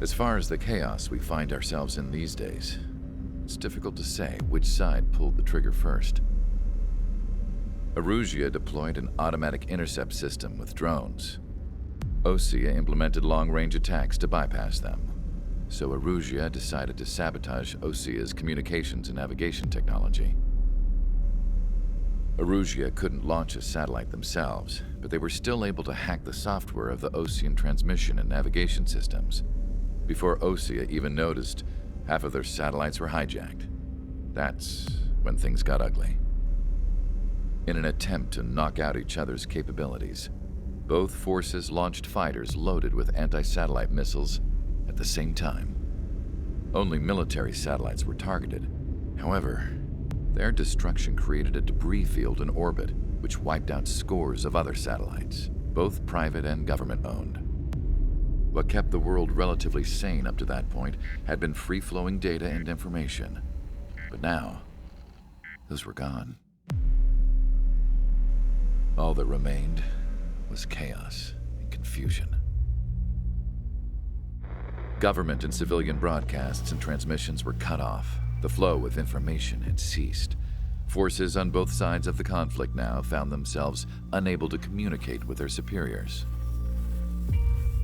As far as the chaos we find ourselves in these days, it's difficult to say which side pulled the trigger first. Erusia deployed an automatic intercept system with drones. Osea implemented long-range attacks to bypass them. So Erusia decided to sabotage Osea's communications and navigation technology. Erusia couldn't launch a satellite themselves, but they were still able to hack the software of the Osean transmission and navigation systems. Before Osea even noticed, half of their satellites were hijacked. That's when things got ugly. In an attempt to knock out each other's capabilities, both forces launched fighters loaded with anti-satellite missiles at the same time. Only military satellites were targeted. However, their destruction created a debris field in orbit, which wiped out scores of other satellites, both private and government-owned. What kept the world relatively sane up to that point had been free-flowing data and information. But now, those were gone. All that remained was chaos and confusion. Government and civilian broadcasts and transmissions were cut off. The flow of information had ceased. Forces on both sides of the conflict now found themselves unable to communicate with their superiors.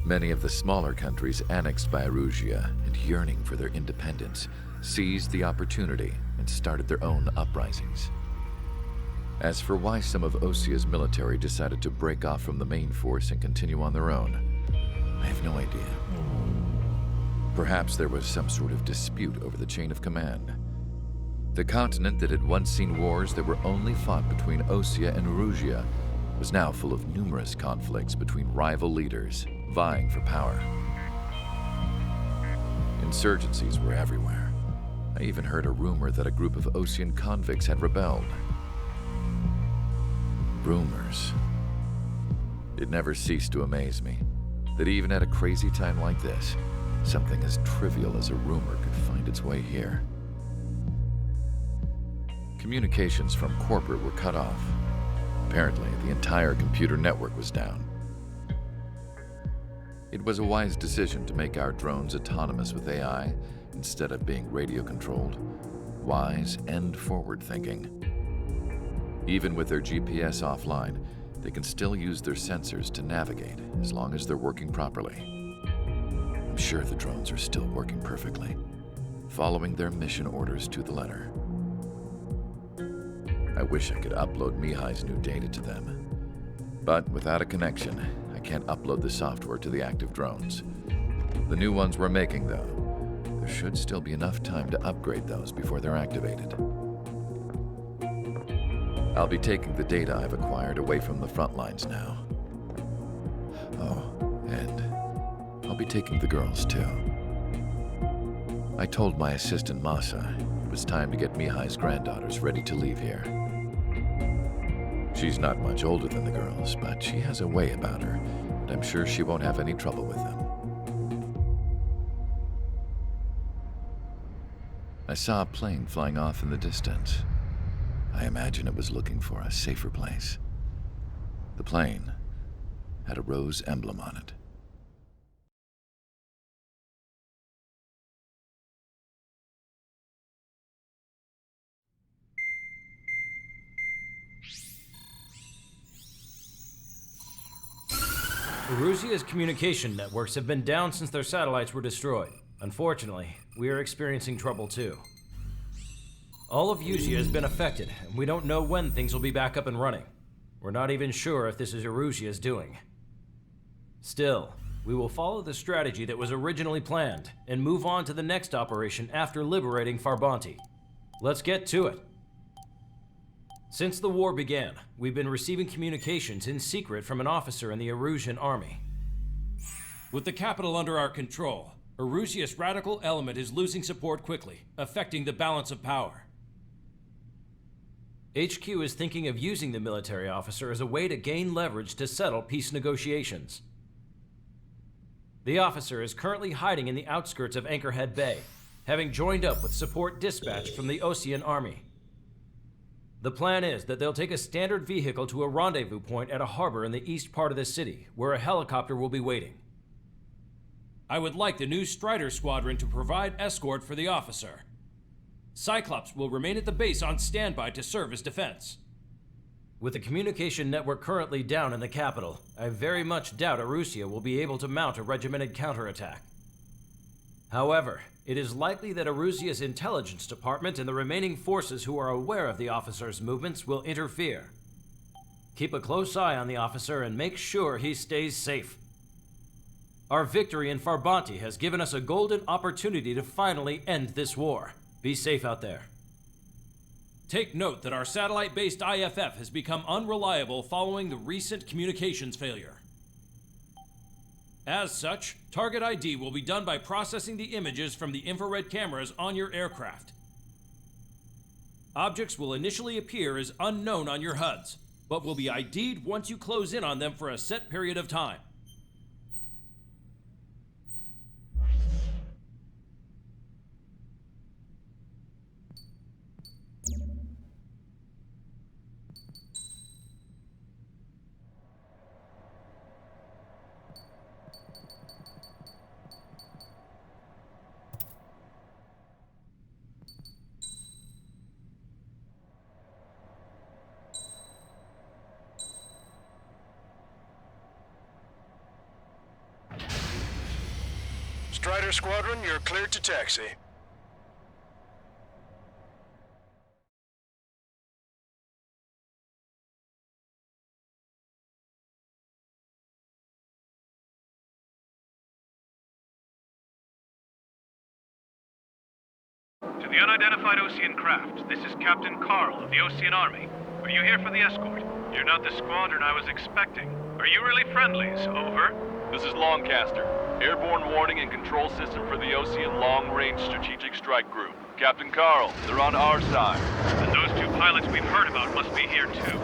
Many of the smaller countries annexed by Erusia and yearning for their independence seized the opportunity and started their own uprisings. As for why some of Osea's military decided to break off from the main force and continue on their own, I have no idea. Perhaps there was some sort of dispute over the chain of command. The continent that had once seen wars that were only fought between Osea and Erusia was now full of numerous conflicts between rival leaders vying for power. Insurgencies were everywhere. I even heard a rumor that a group of Osean convicts had rebelled. Rumors. It never ceased to amaze me that even at a crazy time like this, something as trivial as a rumor could find its way here. Communications from corporate were cut off. Apparently, the entire computer network was down. It was a wise decision to make our drones autonomous with AI instead of being radio-controlled. Wise and forward-thinking. Even with their GPS offline, they can still use their sensors to navigate as long as they're working properly. I'm sure the drones are still working perfectly, following their mission orders to the letter. I wish I could upload Mihai's new data to them. But without a connection, I can't upload the software to the active drones. The new ones we're making, though, there should still be enough time to upgrade those before they're activated. I'll be taking the data I've acquired away from the front lines now. Oh, and I'll be taking the girls, too. I told my assistant Masa it was time to get Mihai's granddaughters ready to leave here. She's not much older than the girls, but she has a way about her, and I'm sure she won't have any trouble with them. I saw a plane flying off in the distance. I imagine it was looking for a safer place. The plane had a rose emblem on it. Erusia's communication networks have been down since their satellites were destroyed. Unfortunately, we are experiencing trouble too. All of Usea has been affected, and we don't know when things will be back up and running. We're not even sure if this is Erusia's doing. Still, we will follow the strategy that was originally planned and move on to the next operation after liberating Farbanti. Let's get to it. Since the war began, we've been receiving communications in secret from an officer in the Erusian army. With the capital under our control, Erusia's radical element is losing support quickly, affecting the balance of power. HQ is thinking of using the military officer as a way to gain leverage to settle peace negotiations. The officer is currently hiding in the outskirts of Anchorhead Bay, having joined up with support dispatched from the Osean army. The plan is that they'll take a standard vehicle to a rendezvous point at a harbor in the east part of the city, where a helicopter will be waiting. I would like the new Strider Squadron to provide escort for the officer. Cyclops will remain at the base on standby to serve as defense. With the communication network currently down in the capital, I very much doubt Arusea will be able to mount a regimented counterattack. However, it is likely that Arusea's intelligence department and the remaining forces who are aware of the officer's movements will interfere. Keep a close eye on the officer and make sure he stays safe. Our victory in Farbanti has given us a golden opportunity to finally end this war. Be safe out there. Take note that our satellite-based IFF has become unreliable following the recent communications failure. As such, target ID will be done by processing the images from the infrared cameras on your aircraft. Objects will initially appear as unknown on your HUDs, but will be ID'd once you close in on them for a set period of time. Strider Squadron, you're cleared to taxi. To the unidentified Osean craft, this is Captain Carl of the Osean Army. Are you here for the escort? You're not the squadron I was expecting. Are you really friendlies? Over. This is Longcaster. Airborne warning and control system for the Osean Long-Range Strategic Strike Group. Captain Carl, they're on our side. And those two pilots we've heard about must be here too.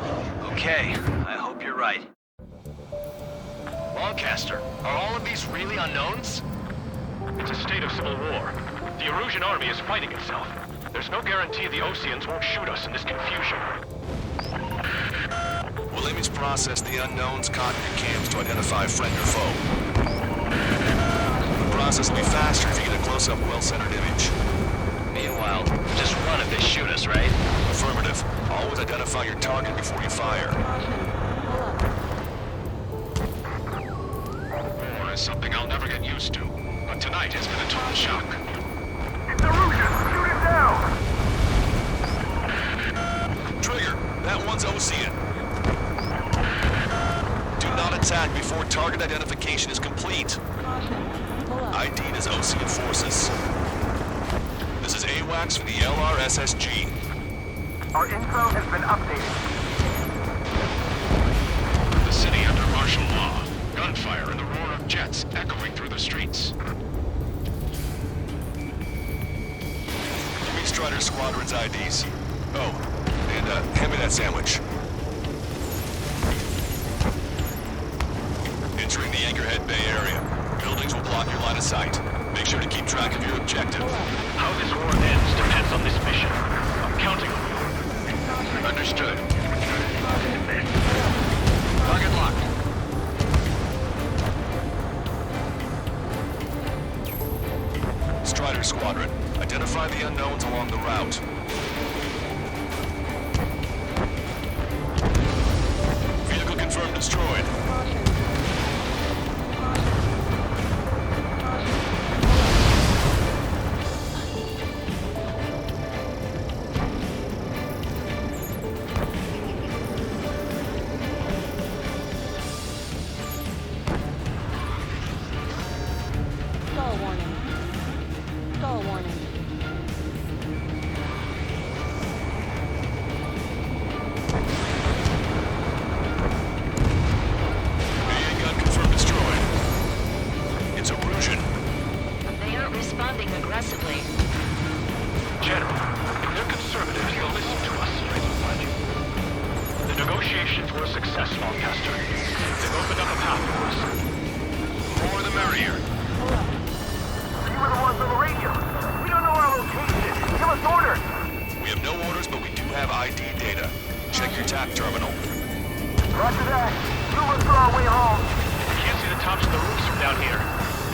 Okay, I hope you're right. Longcaster, are all of these really unknowns? It's a state of civil war. The Erusian army is fighting itself. There's no guarantee the Oseans won't shoot us in this confusion. We'll image process the unknowns caught in your cams to identify friend or foe. The process will be faster if you get a close-up, well-centered image. Meanwhile, just run if they shoot us, right? Affirmative. Always identify your target before you fire. War is something I'll never get used to, but tonight has been a total shock. It's Erusian! Shoot it down! Trigger, that one's Osean. Do not attack before target identification is complete. ID'd as Osean forces. This is AWACS from the LRSSG. Our info has been updated. The city under martial law. Gunfire and the roar of jets echoing through the streets. Give me Strider Squadron's IDs. Oh, and hand me that sandwich. Entering the Anchorhead Bay area. Buildings will block your line of sight. Make sure to keep track of your objective. How this war ends depends on this mission. I'm counting on you. Understood. Target locked. Strider Squadron, identify the unknowns along the route. Vehicle confirmed destroyed. Skull warning. Skull warning. AA gun confirmed destroyed. It's Erusian. They aren't responding aggressively. General, if they're conservatives, they'll listen to us. The negotiations were a success, Longcaster. They've opened up a path for us. The more the merrier. You were the ones on the radio. We don't know our location. Give us orders. We have no orders, but we do have ID data. Check your TAC terminal. Roger that. Move us for our way home. We can't see the tops of the roofs from down here.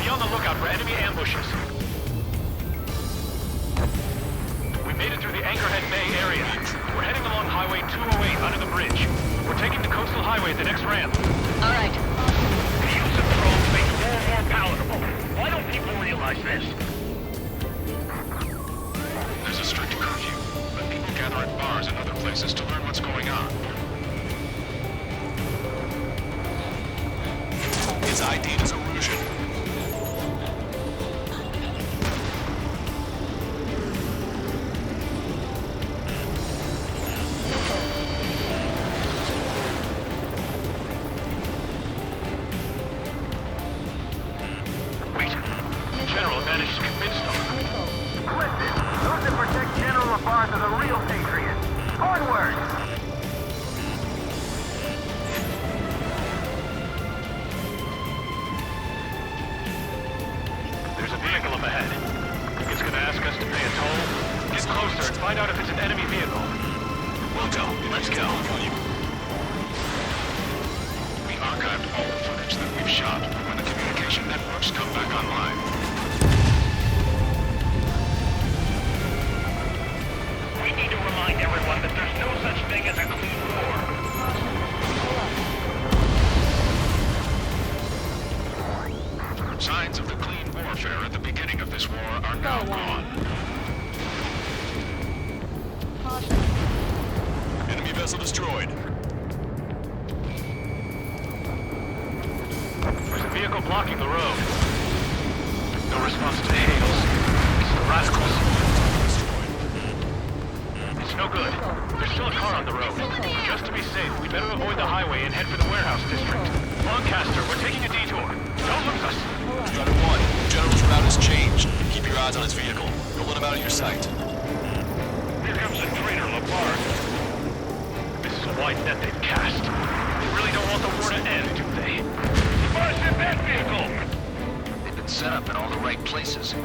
Be on the lookout for enemy ambushes. We made it through the Anchorhead Bay area. We're heading along Highway 208 under the bridge. We're taking the coastal highway at the next ramp. All right. The use of drones makes war more palatable. Why don't people realize this? There's a strict curfew, but people gather at bars and other places to learn what's going on. It's ID'd as Erusian. Wait. General managed to convince them. Listen, those that protect General LaBarge are the real patriots. Onward! There's a vehicle up ahead. It's gonna ask us to pay a toll. Get closer and find out if it's an enemy vehicle. We'll go. Let's go. We archived all the footage that we've shot for when the communication networks come back online. We need to remind everyone that there's no such thing as a clean war. Signs of the clean warfare at the beginning of this war are now gone. Enemy vessel destroyed. There's a vehicle blocking the road. No response to hails. It's the rascals. It's no good. There's still a car on the road. Just to be safe, we better avoid the highway and head for the warehouse district. Lancaster, we're taking a detour. Don't lose us. Strider 1, General's route has changed. Keep your eyes on his vehicle. Don't let him out of your sight. Here comes the traitor LaBarge. This is a wide net they've cast. They really don't want the war to end, do they? LaBarge in that vehicle! They've been set up in all the right places. We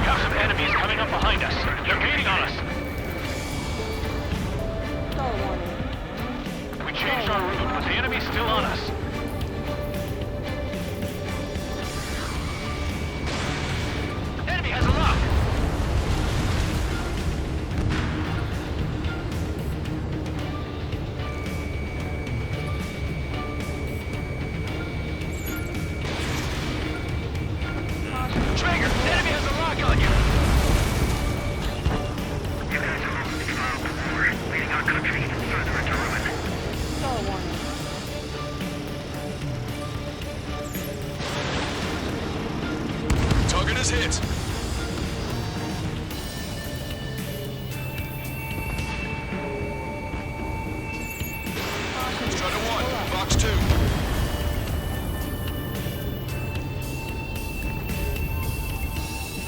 have some enemies coming up behind us. They're gaining on us. Stall warning. We changed our route, but the enemy's still on us. Enemy has a lock. Traeger, the enemy has a lock on you. You guys are on the trial before, leading our country even further into ruin. Stall warning. Target is hit. Strider 1, Box 2.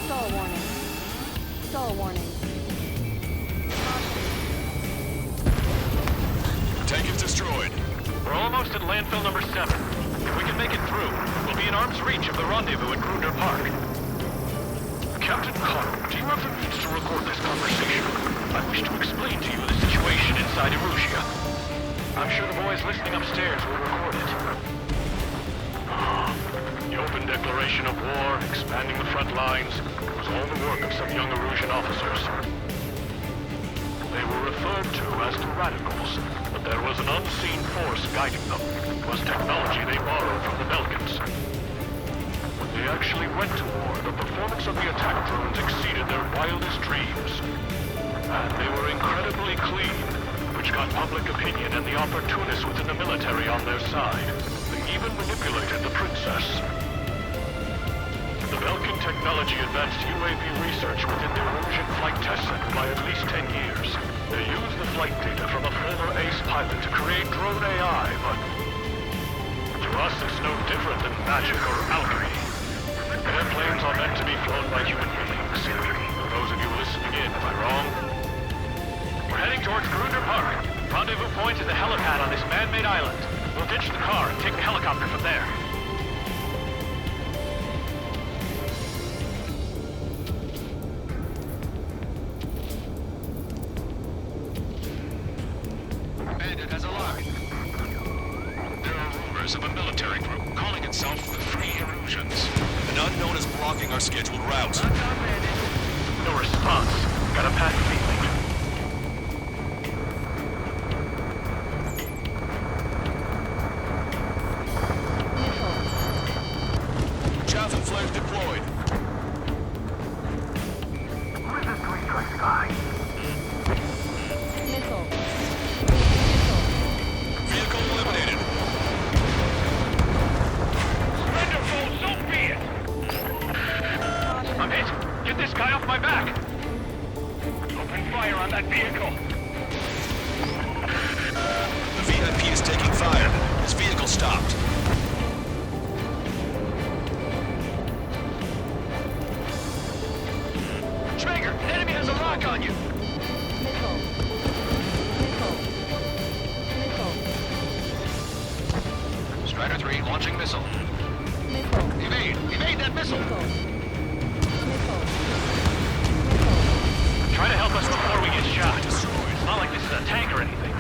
Stall warning. Stall warning. Tank is destroyed. We're almost at landfill number 7. If we can make it through, we'll be in arm's reach of the rendezvous at Grunder Park. Captain Carl, do you have the means to record this conversation? I wish to explain to you the situation inside Erusia. I'm sure the boys listening upstairs will record it. The open declaration of war, expanding the front lines, was all the work of some young Erusian officers. They were referred to as the radicals, but there was an unseen force guiding them. It was technology they borrowed from the Belkans. When they actually went to war, the performance of the attack drones exceeded their wildest dreams. And they were incredibly clean, which got public opinion and the opportunists within the military on their side. They even manipulated the princess. The Belkan technology advanced UAV research within the Erusian Flight Test Center by at least 10 years. They used the flight data from a former ace pilot to create drone AI, but to us it's no different than magic or alchemy. Airplanes are meant to be flown by human beings. For those of you listening in, am I wrong? We're heading towards Grunder Park. Rendezvous point is the helipad on this man-made island. We'll ditch the car and take the helicopter from there. unit has alarmed. There are rumors of a military group calling itself the Free Erosions. An unknown is blocking our scheduled route. No response. Got a bad feeling. Chaff and flares deployed. Where's this three-strike sky? Missile. Vehicle eliminated. Surrender, fool! So be it! I'm hit! Get this guy off my back! Open fire on that vehicle! The VIP is taking fire. His vehicle stopped. Traeger, enemy has a lock on you. Missile. Strider 3 launching missile. Missile. Evade! Evade that missile! Try to help us before we get shot. It's not like this is a tank or anything.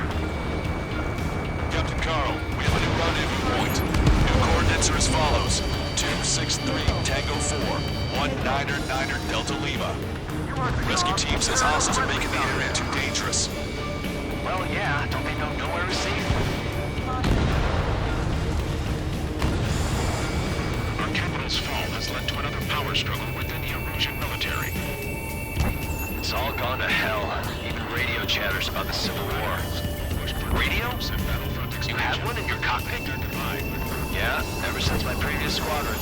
Captain Carl, we have a new rendezvous point. New coordinates are as follows. 263 Tango 4, 1999 Delta Lima. Rescue team says hostiles are making the area too dangerous. Well, yeah, don't they know nowhere is safe? Our capital's fall has led to another power struggle within the Erosion military. It's all gone to hell. Even radio chatters about the Civil War. Radio? You have one in your cockpit? Yeah, ever since my previous squadron.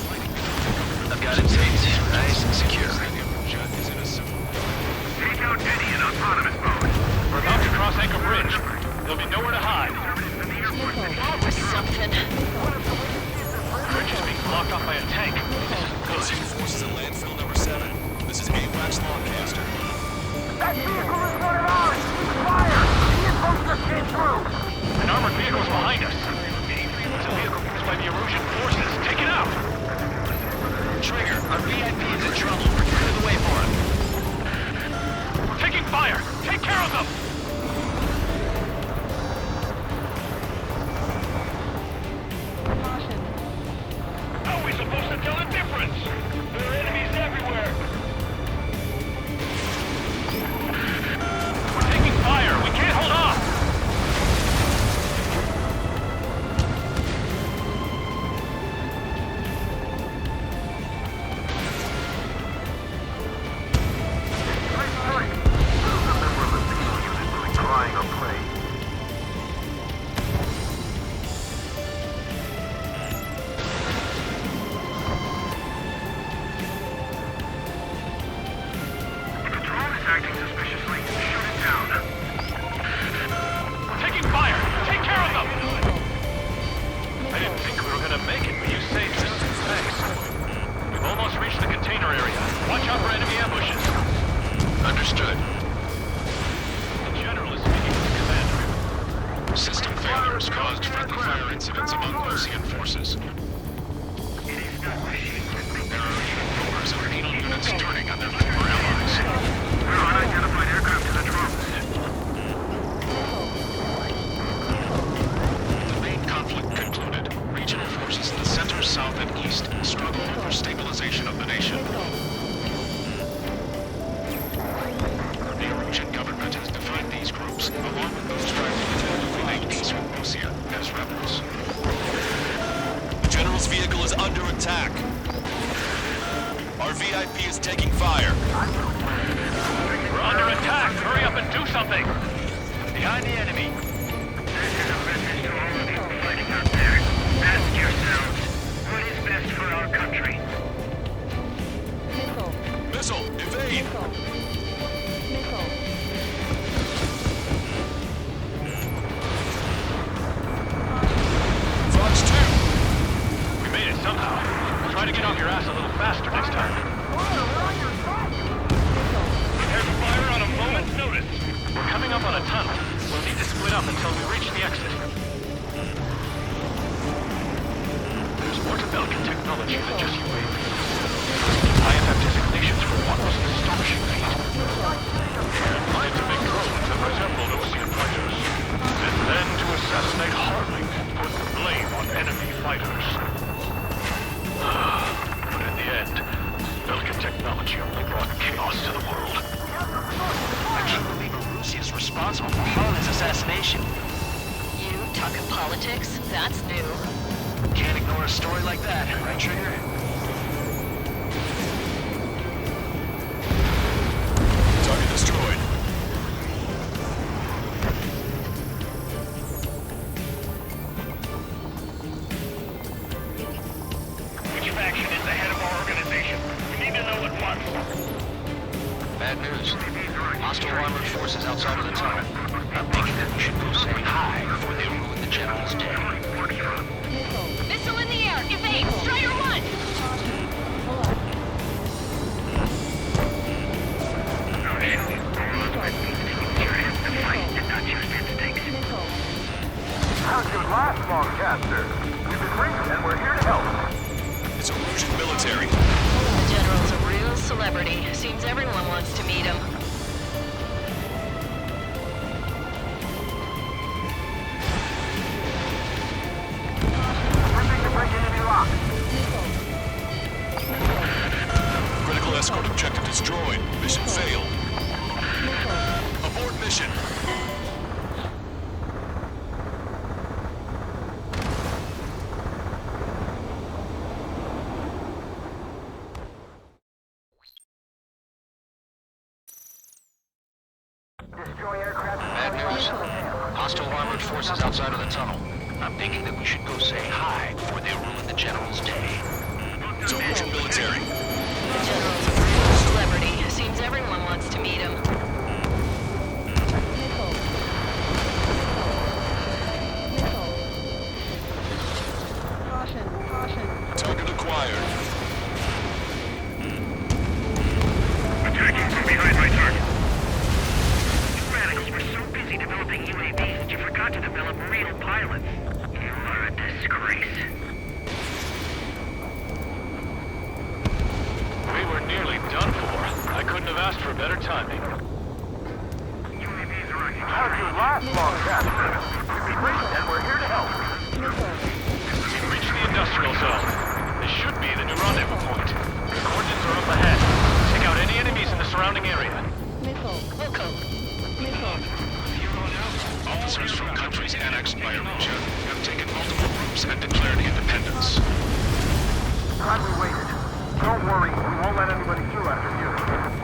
I've got it taped, nice and secure. Take out Eddie in autonomous mode. We're about to cross Anchor Bridge. There'll be nowhere to hide. That was something. Bridge is being blocked off by a tank. Closing forces at landfill number 7. This is AWACS Longcaster. That vehicle is one of ours! Fire! The info just came through! An armored vehicle is behind us. It's a vehicle used by the Erosion forces. Take it out! Trigger, our VIP is in trouble. Clear the way for him. We're taking fire! Take care of them! Caution. How are we supposed to tell the difference? There are enemies everywhere! We're taking fire! We can't hold off! Crying on play. The drone is acting suspiciously. Shoot it down. We're taking fire! Take care of them! I didn't think we were gonna make it, but you saved us. Thanks. We've almost reached the container area. Watch out for enemy ambushes. Understood. The general is speaking to the commander. System failures caused friendly fire incidents among Ocean forces. There are even rumors of penal units turning on their former allies. We're on unidentified aircraft to the drones. The main conflict concluded. Regional forces in the center, south, and east struggle over stabilization of the nation. The Erosion government has defined these groups, along with those trying to definitively make peace with Ocean, as rebels. The general's vehicle is under attack. Our VIP is taking fire. We're under attack! Hurry up and do something! Behind the enemy! This is a message to all of you fighting out there. Ask yourselves, what is best for our country? Missile. Missile, evade! Missile. Missile. Fox 2! We made it somehow. Try to get off your ass a little faster next time. Prepare to fire on a moment's notice. We're coming up on a tunnel. We'll need to split up until we reach the exit. There's more to Belgian technology than just UAVs. IFF designations for one was an astonishing feat. rest of the world. I can't believe Urusi is responsible for Harlan's assassination. You talking politics? That's new. Can't ignore a story like that, right, Trigger? Target destroyed. Which faction is the head of our organization? We need to know at once. Bad news. Hostile armored forces outside of the tunnel. I'm thinking that we should go say hi before they ruin the General's day. Missile. Missile in the air! Evade! Strider 1! Pull up. Missile. How's your last longcaster? We've been reached and we're here to help. It's Erusian military. The General's a real celebrity. Seems everyone wants to meet him. Attempting to break enemy lock. Critical escort objective destroyed. Mission failed. Abort mission. Destroy aircraft. Bad news. Hostile armored forces outside of the tunnel. I'm thinking that we should go say hi before they ruin the General's day. It's Erusian military. The General's a real celebrity. Seems everyone wants to meet him. Missile. Missile. Caution. Caution. Target acquired. Attacking from behind my target. You radicals were so busy developing UAVs that you forgot to develop real pilots. You are a disgrace. We were nearly done for. I couldn't have asked for better timing. UAVs are on your How's your last longcaster? We've been reached and we're here to help. Missile. We've reached the industrial zone. This should be the new rendezvous point. The coordinates are up ahead. Take out any enemies in the surrounding area. Missile. Wilco. Missile. Officers from countries annexed by Erusia have taken multiple groups and declared independence. Glad we waited. Don't worry, we won't let anybody through after you.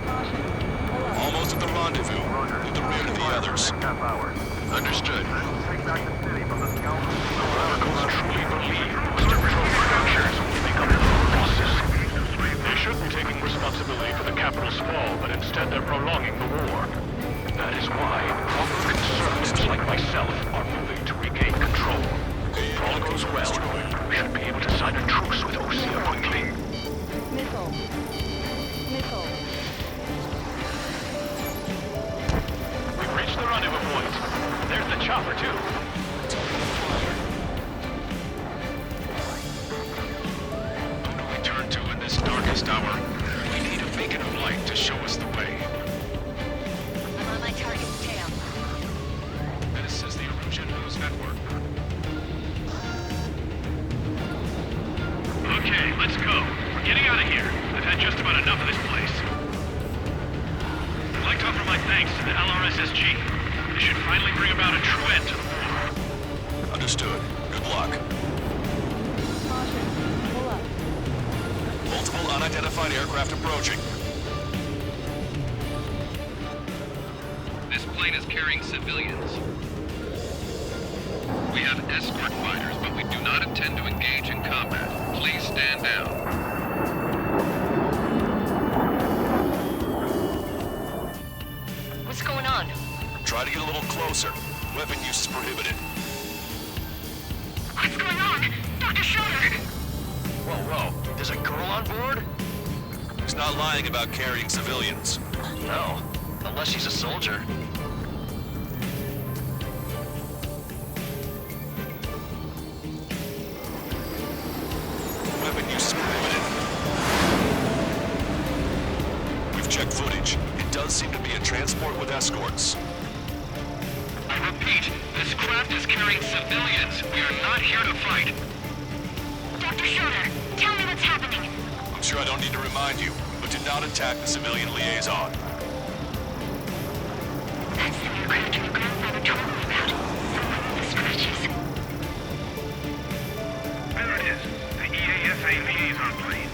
Caution. Pull up. Almost at the rendezvous. At the rear of the others. Half hour. Understood. Take back the city from the scoundrels. The radicals truly believe Mr. Control structures will become bosses. They shouldn't be taking responsibility for the capital's fall, but instead they're prolonging the war. That is why proper conservatives like myself are moving to regain control. If all goes well, we should be able to sign a truce with Usia quickly. Missile. Missile. We've reached the rendezvous point. There's the chopper, too. Who do we turn to in this darkest hour? We need a beacon of light to show us the way. I'm on my target's tail. This is the Erusian News Network. Okay, let's go. We're getting out of here. I've had just about enough of this place. I'd like to offer my thanks to the LRSSG. They should finally bring about a true end to the war. Understood. Good luck. Caution. Pull up. Multiple unidentified aircraft approaching. This plane is carrying civilians. We have escort fighters, but we do not intend to engage in combat. Please stand down. What's going on? Try to get a little closer. Weapon use is prohibited. What's going on? Dr. Schroeder! Whoa. There's a girl on board? He's not lying about carrying civilians. No. Unless she's a soldier. Weapon use is prohibited. We've checked footage. It does seem to be a transport with escorts. I repeat, this craft is carrying civilians. We are not here to fight. Dr. Schroeder, tell me what's happening. I'm sure I don't need to remind you, but Do not attack the civilian liaison. That's the aircraft you've gone by the trouble about. The scratches. There it is. The EASA liaison plane.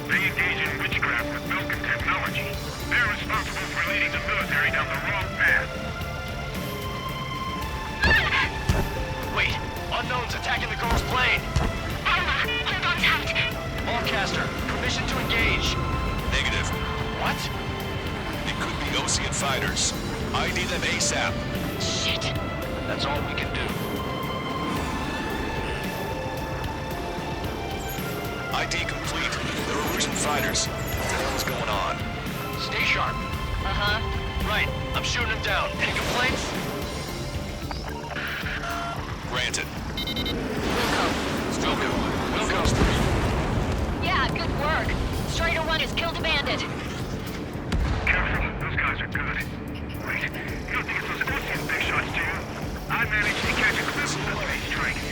They engage in witchcraft with Vulcan technology. They're responsible for leading the military down the wrong path. Wait, unknowns attacking the girl's plane. Alma, hold on tight. Ballcaster, permission to engage. Negative. What? It could be Ocean fighters. ID them ASAP. Shit. That's all we can do. ID complete. They're Ocean fighters. What the hell is going on? Stay sharp. Uh-huh. Right, I'm shooting him down. Any complaints? Granted. Still good. Wilco. Yeah, good work. Strider 1 has killed a bandit. Careful, those guys are good. Wait, you don't think it's those Ocean big shots, do you? I managed to catch a glimpse of the three strikes.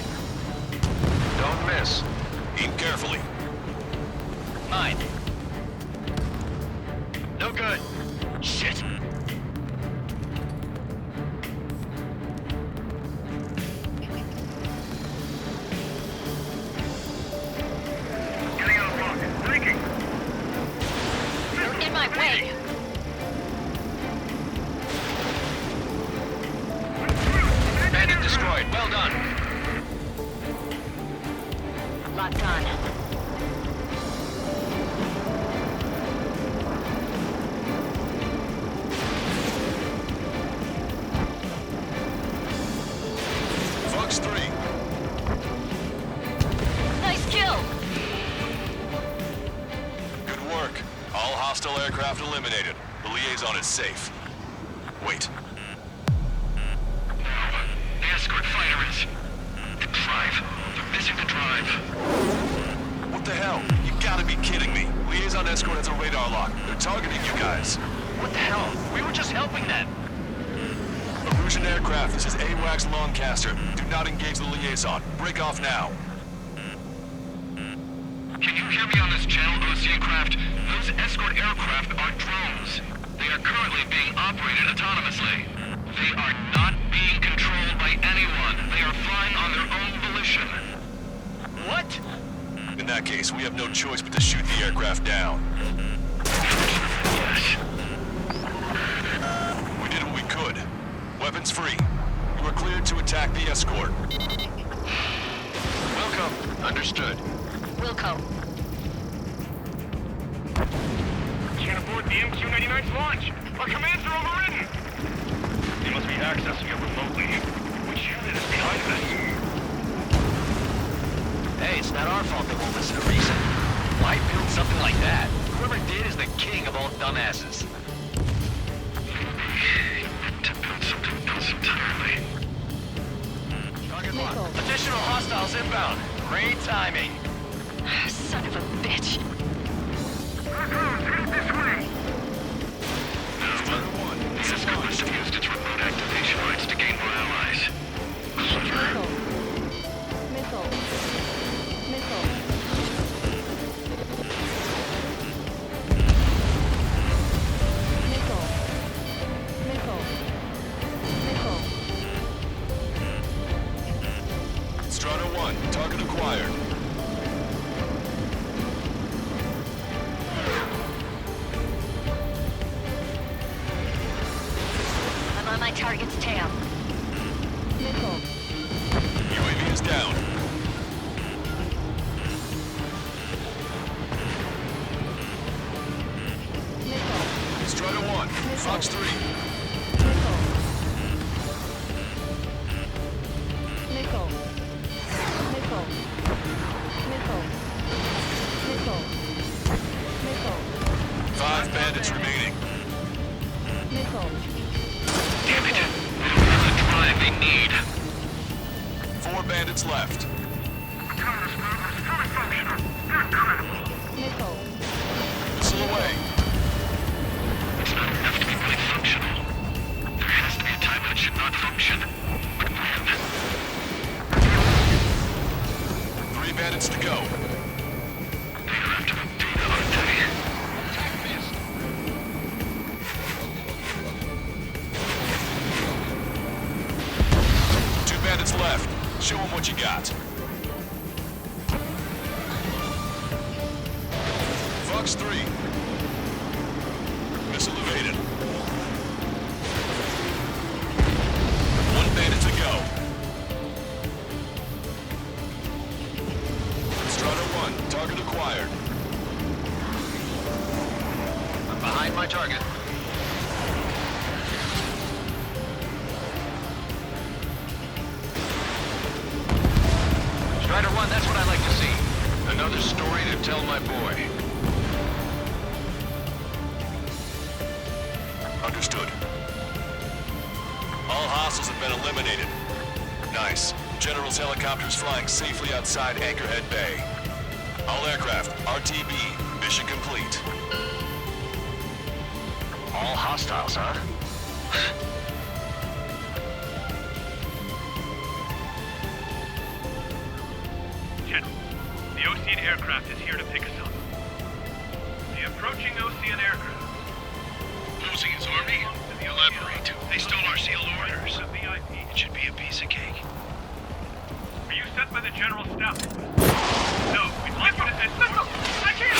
Don't miss. Aim carefully. Mine. No good. Shit. Getting out of rock. Breaking. You're in my way. Bandit destroyed. Well done. Locked on. Fox 3. Nice kill. Good work. All hostile aircraft eliminated. The liaison is safe. Wait. The escort fighter is... The drive. They're missing the drive. What the hell? You gotta be kidding me. Liaison escort has a radar lock. They're targeting you guys. What the hell? We were just helping them. Illusion aircraft, this is AWACS Lancaster. Do not engage the liaison. Break off now. Can you hear me on this channel, Ocean craft? Those escort aircraft are drones. They are currently being operated autonomously. They are not being controlled by anyone. They are flying on their own volition. What? In that case, we have no choice but to shoot the aircraft down. Yes. We did what we could. Weapons free. You are cleared to attack the escort. Welcome. Understood. Wilco. Can't abort the MQ-99's launch. Our commands are overridden. They must be accessing it remotely. Which unit is behind this? Hey, it's not our fault they won't listen to reason. Why build something like that? Whoever did is the king of all dumbasses. To build something else entirely. Target Missile. locked. Additional hostiles inbound. Great timing. Son of a bitch. Headed this way. Cisco must have used its remote activation rights to gain more allies. Missile. Missile. Missile. Missile. Missile. Missile. Strata 1, target acquired. I'm on my target's tail. Missile. UAV is down. Missile. Strata 1, Fox 3. Missile. Missile. Missile. Missile. Missile. Missile. 5 bandits remaining. Missile. Damn it. They don't have the drive they need. 4 bandits left. Autonomous movement is fully functional. They're incredible. Missile. Missile away. It's not enough to be fully functional. There has to be a time when it should not function. But when? 3 bandits to go. They're after the data, aren't they? Show them what you got. Fox 3. Missile evaded. One bandit to go. Strata 1, target acquired. I'm behind my target. Strider 1, that's what I like to see. Another story to tell my boy. Understood. All hostiles have been eliminated. Nice. General's helicopter's flying safely outside Anchorhead Bay. All aircraft, RTB, mission complete. All hostiles, huh? General, the Ocean aircraft is here to pick us up. The approaching Ocean aircraft. Ocean's army? Elaborate. They stole our sealed orders. The VIP. It should be a piece of cake. Are you sent by the General Staff? No, we'd like you to send... No, I can't!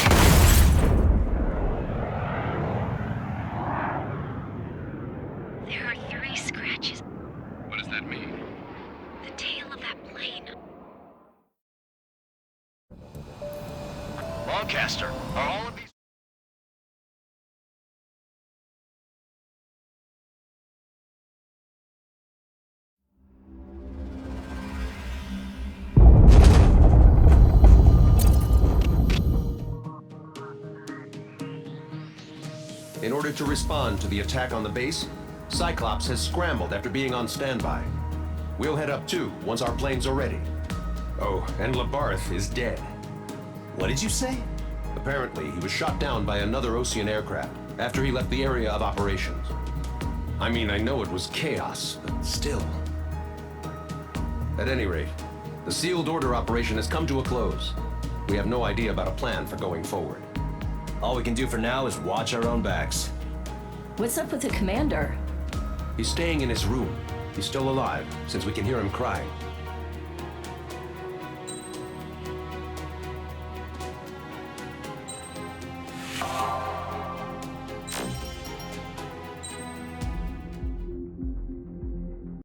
There are 3 scratches. What does that mean? The tail of that plane. Lancaster, are all of these... In order to respond to the attack on the base, Cyclops has scrambled after being on standby. We'll head up too, once our planes are ready. Oh, and Labarth is dead. What did you say? Apparently, he was shot down by another Ocean aircraft after he left the area of operations. I mean, I know it was chaos, but still. At any rate, the sealed order operation has come to a close. We have no idea about a plan for going forward. All we can do for now is watch our own backs. What's up with the commander? He's staying in his room. He's still alive, since we can hear him crying.